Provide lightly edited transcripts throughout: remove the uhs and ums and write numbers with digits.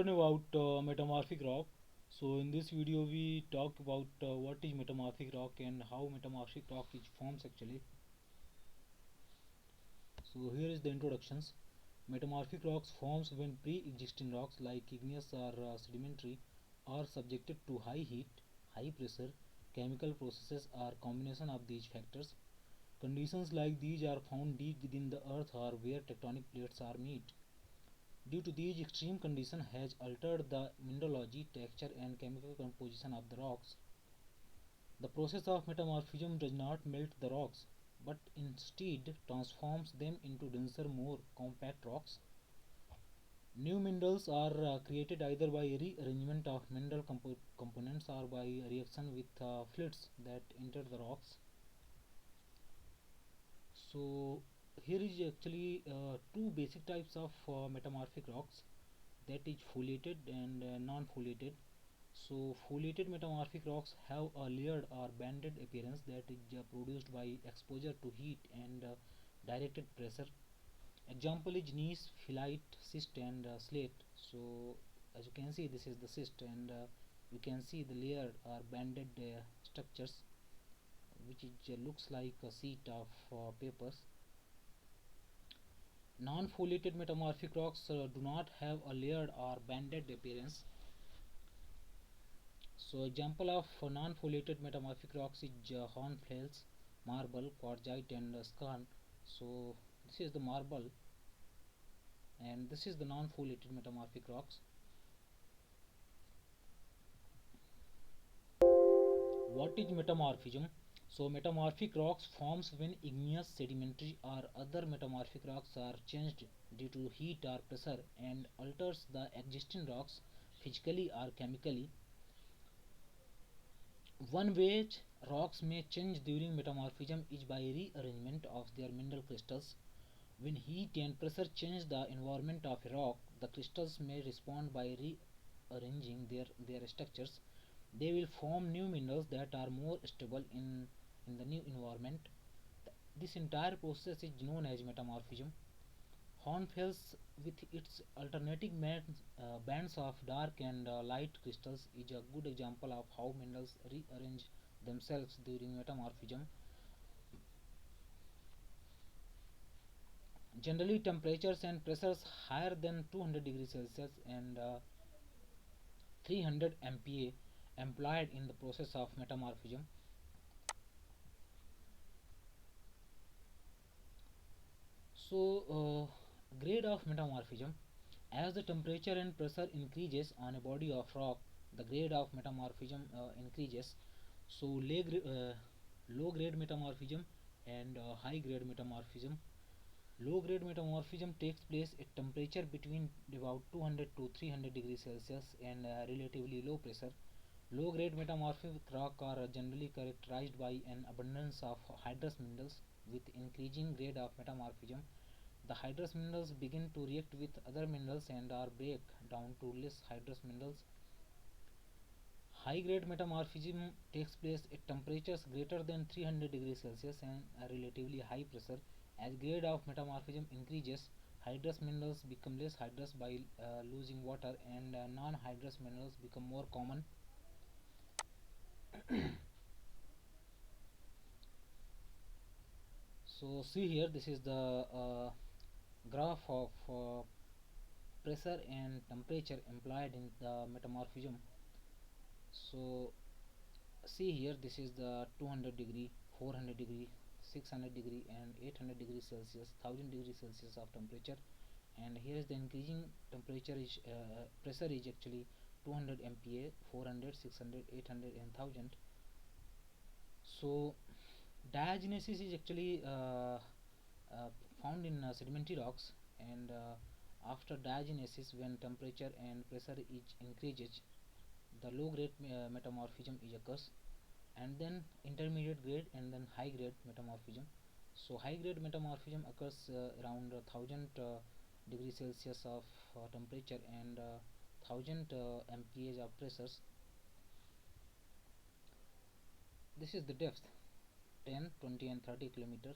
learn about metamorphic rock. So in this video we talk about what is metamorphic rock and how metamorphic rock is forms actually. So here is the introductions. Metamorphic rocks forms when pre-existing rocks like igneous or sedimentary are subjected to high heat, high pressure, chemical processes or combination of these factors. Conditions like these are found deep within the earth or where tectonic plates are meet. Due to these extreme conditions has altered the mineralogy, texture and chemical composition of the rocks. The process of metamorphism does not melt the rocks, but instead transforms them into denser, more compact rocks. New minerals are created either by rearrangement of mineral components or by reaction with fluids that enter the rocks. So here is actually two basic types of metamorphic rocks, that is foliated and non-foliated. So foliated metamorphic rocks have a layered or banded appearance that is produced by exposure to heat and directed pressure. Example is gneiss, phyllite, schist and slate. So as you can see, this is the schist, and you can see the layered or banded structures, which looks like a sheet of papers. Non-foliated metamorphic rocks do not have a layered or banded appearance. So example of non-foliated metamorphic rocks is hornfels, marble, quartzite and skarn. So this is the marble and this is the non-foliated metamorphic rocks. What is metamorphism? So metamorphic rocks forms when igneous, sedimentary or other metamorphic rocks are changed due to heat or pressure and alters the existing rocks physically or chemically. One way rocks may change during metamorphism is by rearrangement of their mineral crystals. When heat and pressure change the environment of a rock, the crystals may respond by rearranging their structures. They will form new minerals that are more stable in the new environment. This entire process is known as metamorphism. Hornfels, with its alternating bands of dark and light crystals, is a good example of how minerals rearrange themselves during metamorphism. Generally, temperatures and pressures higher than 200 degrees Celsius and 300 MPa employed in the process of metamorphism. So, grade of metamorphism. As the temperature and pressure increases on a body of rock, the grade of metamorphism increases. So, low grade metamorphism and high grade metamorphism. Low grade metamorphism takes place at temperature between about 200 to 300 degrees Celsius and relatively low pressure. Low grade metamorphic rock are generally characterized by an abundance of hydrous minerals. With increasing grade of metamorphism, the hydrous minerals begin to react with other minerals and are break down to less hydrous minerals. High grade metamorphism takes place at temperatures greater than 300 degrees Celsius and a relatively high pressure. As grade of metamorphism increases, hydrous minerals become less hydrous by losing water, and non-hydrous minerals become more common. So see here, this is the graph of pressure and temperature implied in the metamorphism. So see here, this is the 200 degree, 400 degree, 600 degree and 800 degrees Celsius, 1000 degrees Celsius of temperature, and here is the increasing temperature is pressure is actually 200 MPa, 400, 600, 800 and 1000. So diagenesis is actually found in sedimentary rocks, and after diagenesis, when temperature and pressure is increases, the low grade metamorphism is occurs, and then intermediate grade and then high grade metamorphism. So high grade metamorphism occurs around 1000 degrees Celsius of temperature and 1000 MPa of pressures. This is the depth, 10, 20 and 30 kilometer.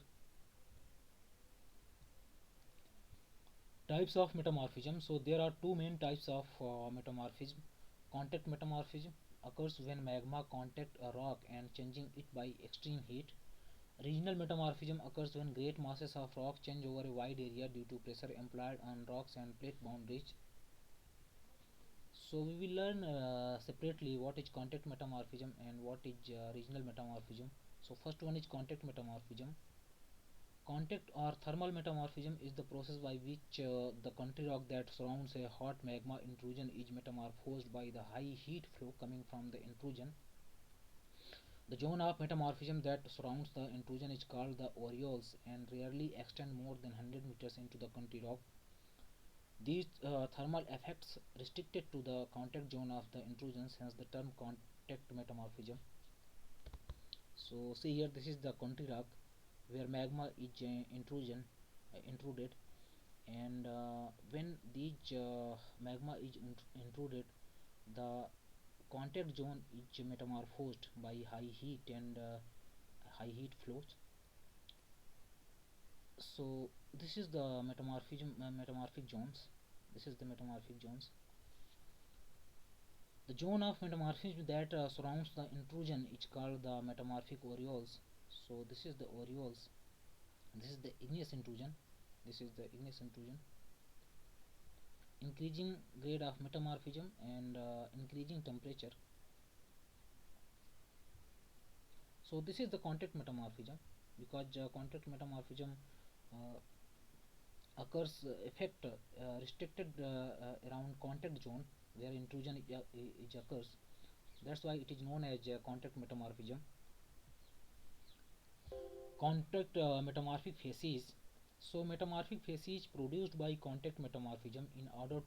Types of metamorphism. So there are two main types of metamorphism. Contact metamorphism occurs when magma contact a rock and changing it by extreme heat. Regional metamorphism occurs when great masses of rock change over a wide area due to pressure applied on rocks and plate boundaries. So we will learn separately what is contact metamorphism and what is regional metamorphism. So first one is contact metamorphism. Contact or thermal metamorphism is the process by which the country rock that surrounds a hot magma intrusion is metamorphosed by the high heat flow coming from the intrusion. The zone of metamorphism that surrounds the intrusion is called the aureoles and rarely extend more than 100 meters into the country rock. These thermal effects restricted to the contact zone of the intrusions, hence the term contact metamorphism. So see here, this is the country rock where magma is intruded, and when these magma is intruded, the contact zone is metamorphosed by high heat and high heat flows. So this is the metamorphic zones. This is the metamorphic zones. The zone of metamorphism that surrounds the intrusion is called the metamorphic aureoles. So this is the aureoles. This is the igneous intrusion. This is the igneous intrusion. Increasing grade of metamorphism and increasing temperature. So this is the contact metamorphism, because contact metamorphism uh, occurs effect restricted around contact zone where intrusion is occurs. That's why it is known as contact metamorphism. Contact metamorphic phases. So metamorphic phases produced by contact metamorphism in order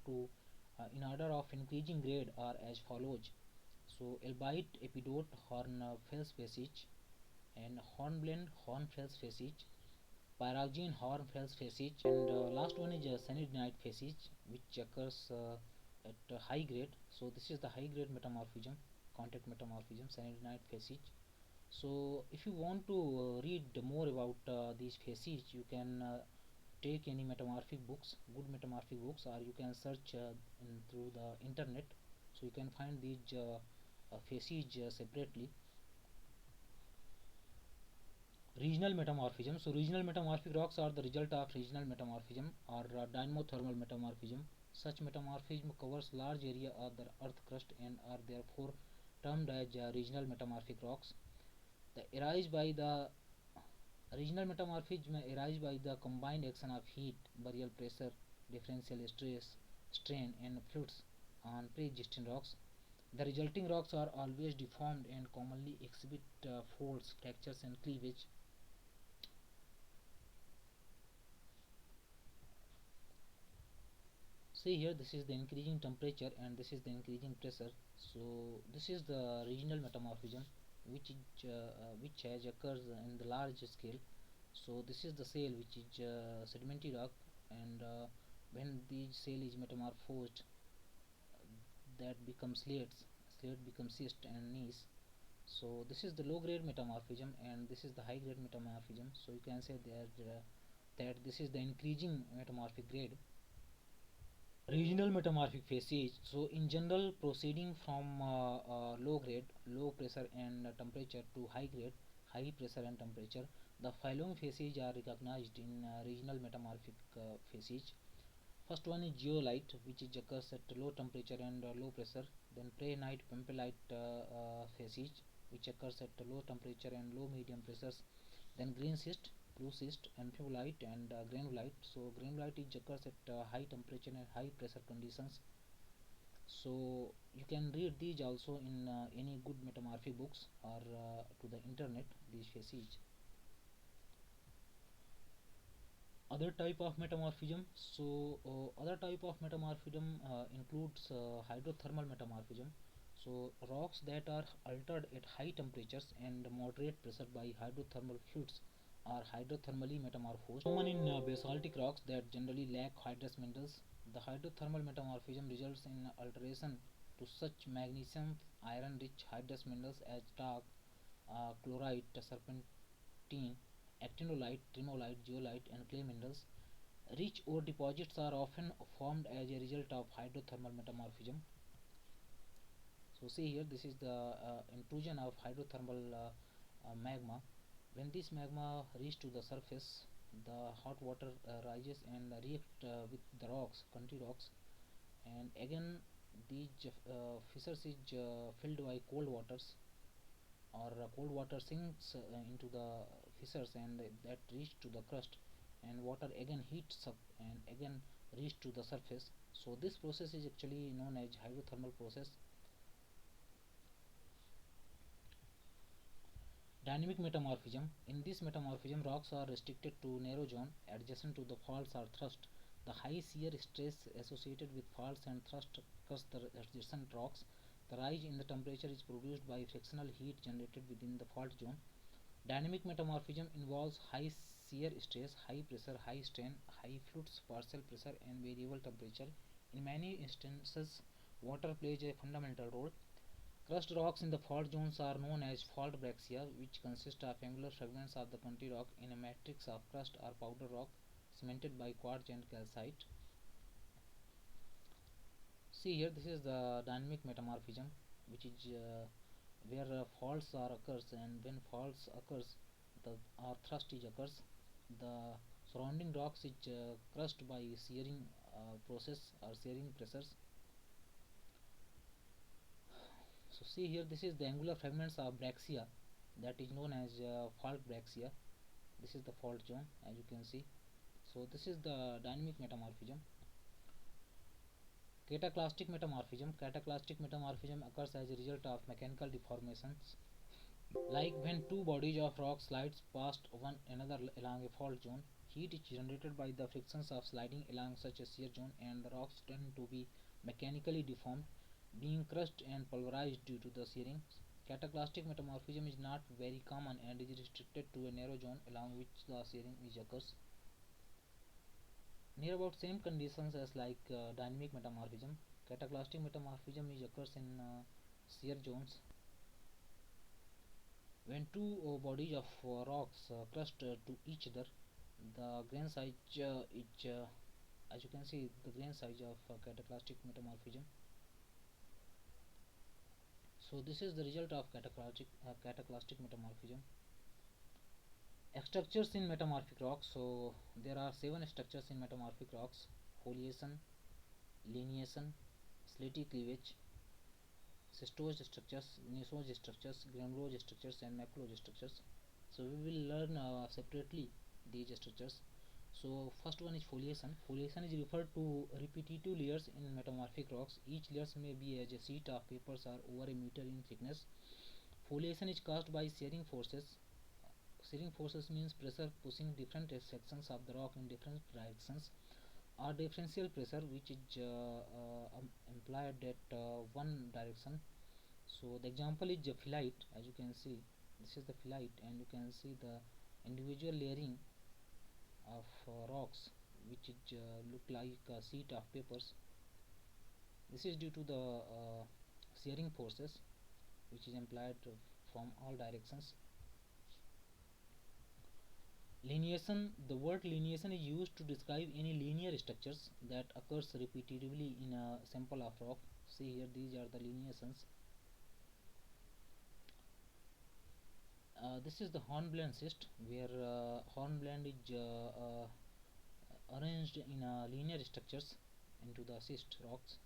of increasing grade are as follows. So albite epidote Hornfels phasage and hornblende Hornfels phasage, pyroxene Hornfels phasage, and last one is cyanidinite phasage, which occurs at high grade. So this is the high grade metamorphism, contact metamorphism, cyanidinite phasage. So if you want to read more about these phases, you can take any metamorphic books, good metamorphic books, or you can search through the internet. So you can find these phases separately. Regional metamorphism. So regional metamorphic rocks are the result of regional metamorphism or dynamothermal metamorphism. Such metamorphism covers large area of the earth crust and are therefore termed as regional metamorphic rocks. The arise by the regional metamorphism arise by the combined action of heat, burial pressure, differential stress, strain, and fluids on pre-existing rocks. The resulting rocks are always deformed and commonly exhibit folds, fractures, and cleavage. See here, this is the increasing temperature and this is the increasing pressure. So this is the regional metamorphism, which has occurs in the large scale. So this is the shale, which is sedimentary rock, and when the shale is metamorphosed, that becomes slates. Slate becomes schist and gneiss. So this is the low grade metamorphism and this is the high grade metamorphism. So you can say that this is the increasing metamorphic grade. Regional metamorphic phases. So in general, proceeding from low grade, low pressure and temperature to high grade, high pressure and temperature, the following phases are recognized in regional metamorphic phases. First one is geolite, which is occurs at low temperature and low pressure. Then prehnite pimpelite phase, which occurs at low temperature and low medium pressures. Then green cyst, blue cyst, amphibolite, and granulite. So granulite is occurs at high temperature and high pressure conditions. So you can read these also in any good metamorphic books or to the internet. These phases. Other type of metamorphism. So other type of metamorphism includes hydrothermal metamorphism. So rocks that are altered at high temperatures and moderate pressure by hydrothermal fluids are hydrothermally metamorphosed. Common in basaltic rocks that generally lack hydrous minerals. The hydrothermal metamorphism results in alteration to such magnesium iron rich hydrous minerals as talc, chlorite, serpentine, actinolite, tremolite, zeolite, and clay minerals. Rich ore deposits are often formed as a result of hydrothermal metamorphism. So see here, this is the intrusion of hydrothermal magma. When this magma reaches to the surface, the hot water rises and react with the rocks, country rocks, and again these fissures is filled by cold waters, or cold water sinks into the fissures, and that reach to the crust, and water again heats up and again reach to the surface. So this process is actually known as hydrothermal process. Dynamic metamorphism. In this metamorphism, rocks are restricted to narrow zone adjacent to the faults are thrust. The high shear stress associated with faults and thrust crush the adjacent rocks. The rise in the temperature is produced by frictional heat generated within the fault zone. Dynamic metamorphism involves high shear stress, high pressure, high strain, high flux, partial pressure, and variable temperature. In many instances, water plays a fundamental role. Crust rocks in the fault zones are known as fault breccia, which consist of angular fragments of the country rock in a matrix of crust or powder rock cemented by quartz and calcite. See here, this is the dynamic metamorphism, which is where faults are occurs, and when faults occurs, the or thrust is occurs, the surrounding rocks is crushed by shearing process or shearing pressures. So see here, this is the angular fragments of Brachia, that is known as fault Brachia. This is the fault zone, as you can see. So this is the dynamic metamorphism. Cataclastic metamorphism. Cataclastic metamorphism occurs as a result of mechanical deformations, like when two bodies of rock slides past one another along a fault zone. Heat is generated by the frictions of sliding along such a shear zone, and the rocks tend to be mechanically deformed, being crushed and pulverized due to the shearing. Cataclastic metamorphism is not very common and is restricted to a narrow zone along which the shearing is occurs. Near about same conditions as like dynamic metamorphism, cataclastic metamorphism is occurs in shear zones. When two bodies of rocks crust to each other, the grain size is, as you can see, the grain size of cataclastic metamorphism. So this is the result of cataclastic metamorphism. Structures in metamorphic rocks. So there are 7 structures in metamorphic rocks: foliation, lineation, slaty cleavage, schistose structures, gneiss structures, granular structures, and macrolose structures. So we will learn separately these structures. So first one is foliation. Foliation is referred to repetitive layers in metamorphic rocks. Each layers may be as a sheet of papers or over a meter in thickness. Foliation is caused by shearing forces. Shearing forces means pressure pushing different sections of the rock in different directions, or differential pressure, which is implied at one direction. So the example is phyllite. As you can see, this is the phyllite, and you can see the individual layering of rocks, which is look like a sheet of papers. This is due to the shearing forces, which is implied from all directions. Lineation. The word lineation is used to describe any linear structures that occurs repetitively in a sample of rock. See here, these are the lineations. This is the hornblende schist, where hornblende is arranged in linear structures into the schist rocks.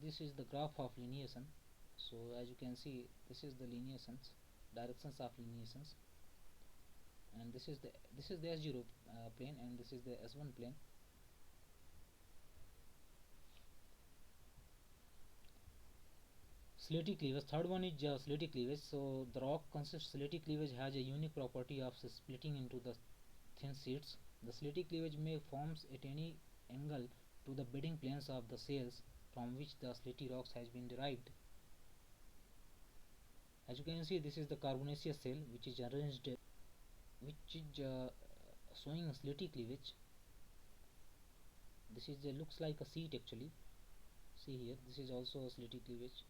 This is the graph of lineation. So as you can see, this is the lineations, directions of lineations, and this is the S0 plane, and this is the S1 plane. Slaty cleavage. Third one is slaty cleavage. So the rock consists slaty cleavage has a unique property of splitting into the thin sheets. The slaty cleavage may forms at any angle to the bedding planes of the shales from which the slaty rocks has been derived. As you can see, this is the carbonaceous shale, which is arranged, which is showing slaty cleavage. This is looks like a sheet actually. See here, this is also a slaty cleavage.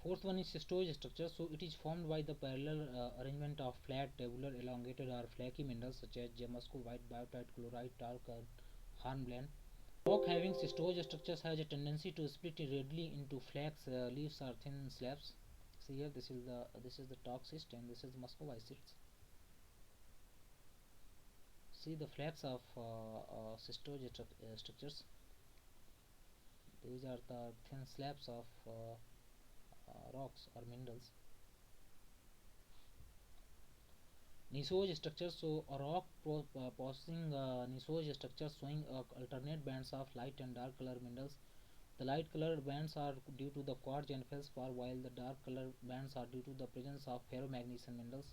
Fourth one is cystosed structure. So it is formed by the parallel arrangement of flat, tabular, elongated or flaky minerals such as muscovite, biotite, chlorite, talc, hornblende. Rock having cystosed structures has a tendency to split readily into flakes, leaves or thin slabs. See here, this is the talc cyst and this is muscovite cyst. See the flakes of cystosed structures. These are the thin slabs of rocks or minerals. Niçoise structures. So a rock possessing niçoise structures showing alternate bands of light and dark color minerals. The light colored bands are due to the quartz and feldspar, while the dark colored bands are due to the presence of ferromagnesian minerals.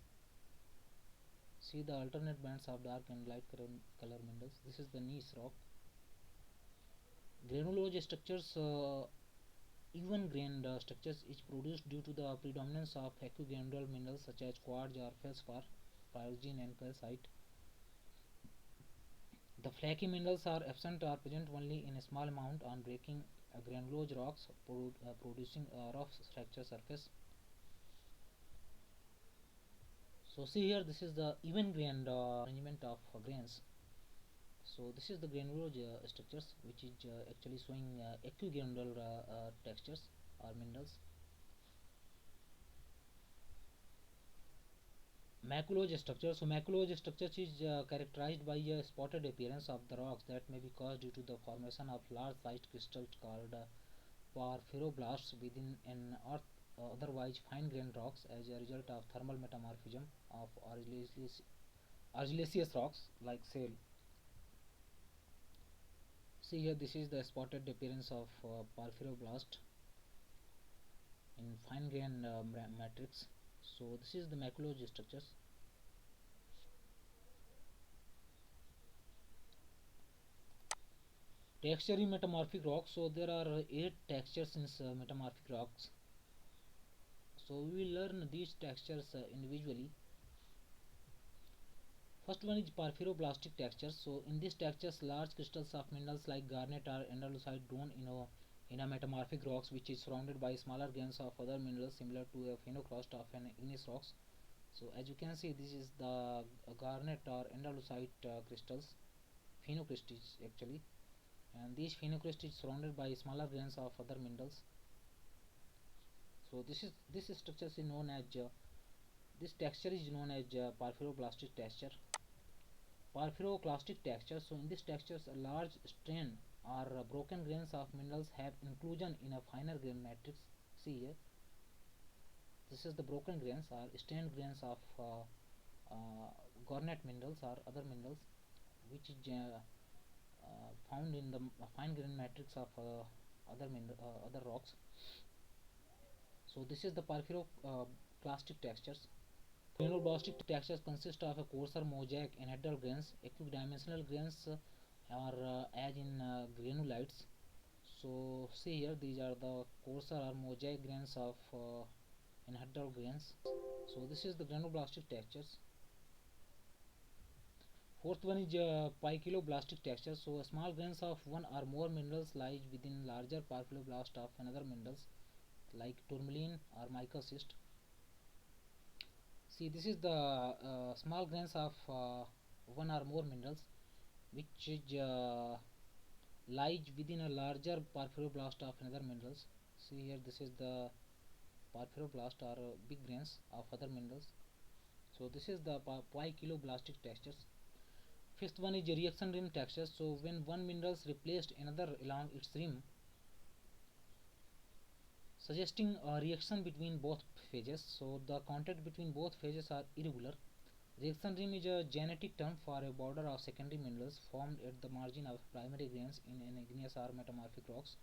See the alternate bands of dark and light color minerals. This is the gneiss rock. Granulose structures, even grained structures, is produced due to the predominance of equigranular minerals such as quartz or feldspar, pyroxene and calcite. The flaky minerals are absent or present only in a small amount on breaking granulose rocks, producing a rough fracture surface. So see here, this is the even grained arrangement of grains. So this is the granulose structures, which is actually showing equigranular textures or minerals. Maculose structure. So maculose structures is characterized by a spotted appearance of the rocks that may be caused due to the formation of large-sized crystals called porphyroblasts within an earth, otherwise fine-grained rocks as a result of thermal metamorphism of argillaceous rocks like shale. See here, this is the spotted appearance of porphyroblast in fine-grained matrix. So this is the maculose structures. Texture in metamorphic rocks. So there are 8 textures in metamorphic rocks. So we will learn these textures individually. First one is porphyroblastic texture. So in these textures, large crystals of minerals like garnet or andalusite drawn in a metamorphic rocks, which is surrounded by smaller grains of other minerals similar to a phenocrust of an igneous rocks. So as you can see, this is the garnet or andalusite crystals, phenocrysts actually, and these phenocrysts is surrounded by smaller grains of other minerals. So this structure is known as this texture is known as porphyroblastic texture. Porphyroclastic texture. So in this textures, a large strain or broken grains of minerals have inclusion in a finer grain matrix. See here, this is the broken grains or strained grains of garnet minerals or other minerals, which is found in the fine grain matrix of other rocks. So this is the porphyroclastic textures. Phenoblastic textures consist of a coarser mosaic anhedral grains. Equidimensional grains are as in granulites. So see here, these are the coarser or mosaic grains of anhedral grains. So this is the granuloblastic textures. Fourth one is poikiloblastic texture. So small grains of one or more minerals lie within larger porphyroblast of another minerals like tourmaline or mica cyst. See, this is the small grains of one or more minerals which is lies within a larger porphyroblast of another minerals. See here, this is the porphyroblast or big grains of other minerals. So this is the poikiloblastic textures. Fifth one is reaction rim texture. So when one mineral replaced another along its rim, suggesting a reaction between both phases. So the contact between both phases are irregular. Reaction rim is a genetic term for a border of secondary minerals formed at the margin of primary grains in an igneous or metamorphic rocks.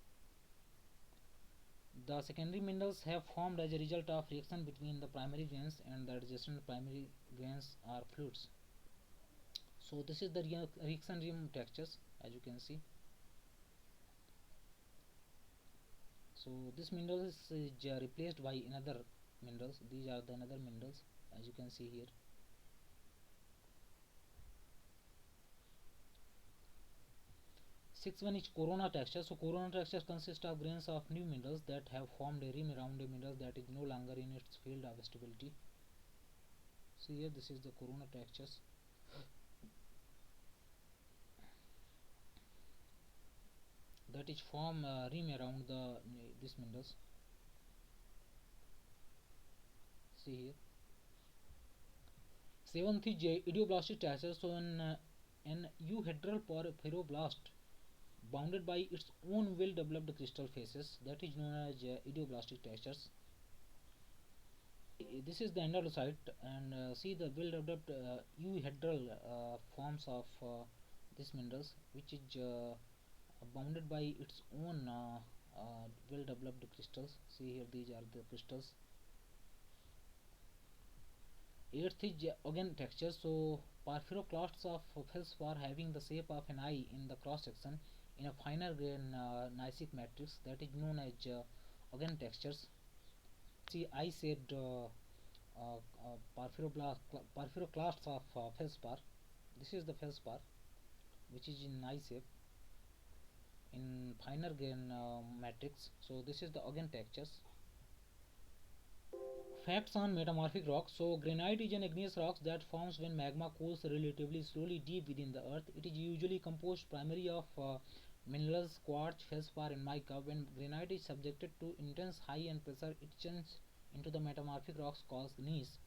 The secondary minerals have formed as a result of reaction between the primary grains, and the adjacent primary grains are fluids. So this is the reaction rim textures, as you can see. So this mineral is replaced by another minerals. These are the another minerals, as you can see here. Sixth one is corona texture. So corona texture consists of grains of new minerals that have formed a rim around a mineral that is no longer in its field of stability. So here this is the corona textures that is form rim around the these minerals. See here. Seventh is idioblastic texture. So an euhedral pyroblast bounded by its own well-developed crystal faces that is known as idioblastic textures. This is the endocyte and see the well-developed euhedral forms of these minerals which is bounded by its own well-developed crystals. See here these are the crystals. Eighth is again texture. So porphyroclasts of feldspar having the shape of an eye in the cross section in a finer grain gneissic matrix that is known as again textures. See I said porphyroclasts of feldspar. This is the feldspar which is in eye shape in finer grain matrix. So this is the again textures. Facts on metamorphic rocks. So granite is an igneous rock that forms when magma cools relatively slowly deep within the earth. It is usually composed primarily of minerals, quartz, feldspar, and mica. When granite is subjected to intense high and pressure, it changes into the metamorphic rocks called gneiss.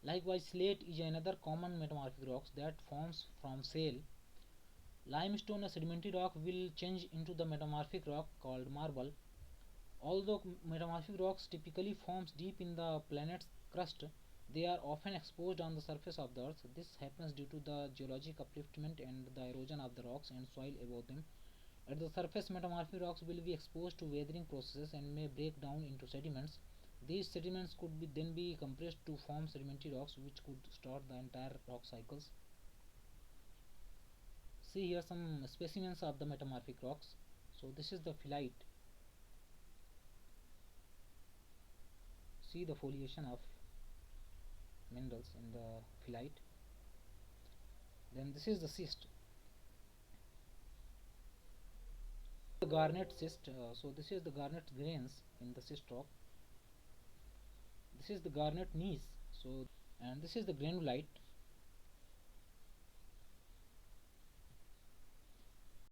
Likewise, slate is another common metamorphic rock that forms from shale. Limestone, a sedimentary rock, will change into the metamorphic rock called marble. Although metamorphic rocks typically forms deep in the planet's crust, they are often exposed on the surface of the earth. This happens due to the geologic upliftment and the erosion of the rocks and soil above them. At the surface, metamorphic rocks will be exposed to weathering processes and may break down into sediments. These sediments could then be compressed to form sedimentary rocks, which could start the entire rock cycles. See here some specimens of the metamorphic rocks. So this is the phyllite. See the foliation of minerals in the phyllite. Then this is the schist, the garnet schist. So this is the garnet grains in the schist rock. This is the garnet gneiss. So and this is the granulite.